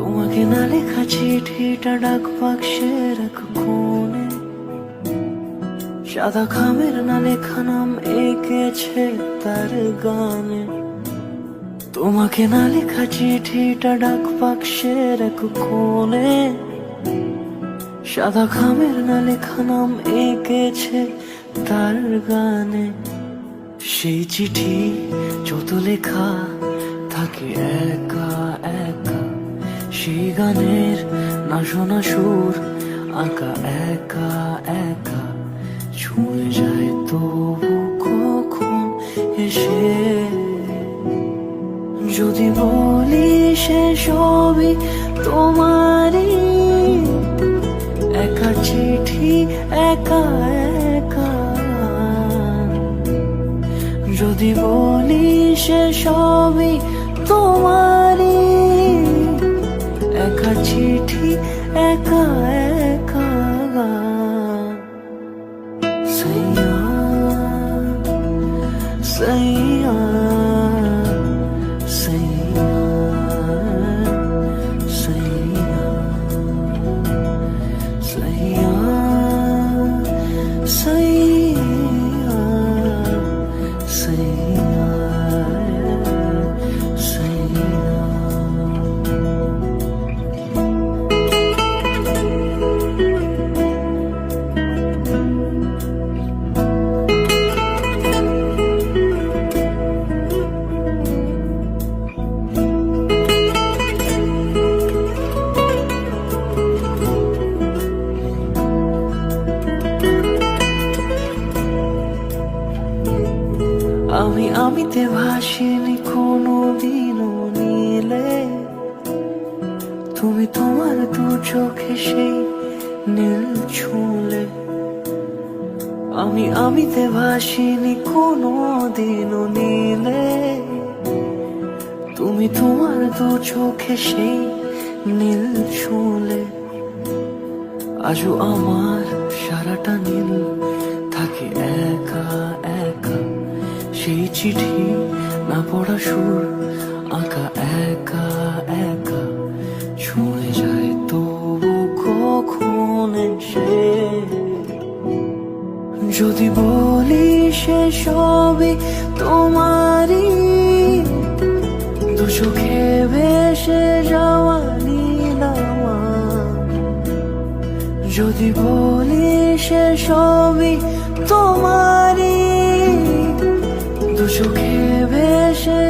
তোমাকে না লেখা চিঠিটা ডাক বাক্সের এক কোণে, সাদা খামের না লেখা নাম এঁকেছে তার গানে। তোমাকে না লেখা চিঠিটা ডাক বাক্সের এক কোণে, সাদা খামের না লেখা নাম এঁকেছে তার গানে। সেই চিঠি যত লেখা থাকে একা একা, সেই গানের না শোনা সুর আঁকা একা একা, ছুঁয়ে যায় তবু কখন এসে। যদি বলি সে সবই তোমারই, একা চিঠি একা একা। যদি বলি সে সবই তোমারই, একা চিঠি একা একা। সাইয়া সাইয়া সাইয়া সাইয়া সাইয়া সাইয়া সাইয়া সাইয়া। আমিতে ভাসিনি কোনো দিনও নীলে, তুমি তোমার দু চোখে সেই নীল ছুঁলে। আমিতে ভাসিনি কোনো দিনও নীলে, তুমি তোমার দু চোখে সেই নীল ছুঁলে। আজও আমার সারাটা নীল থাকে একা একা, সেই চিঠি না পড়া সুর আঁকা একা একা, ছুঁয়ে যায় তবু কখন এসে। যদি বলি সে সবই তোমারই, দু চোখে ভেসে যাওয়া নীলামা। যদি বলি সে সবই তোমারই, দু চোখে ভেসে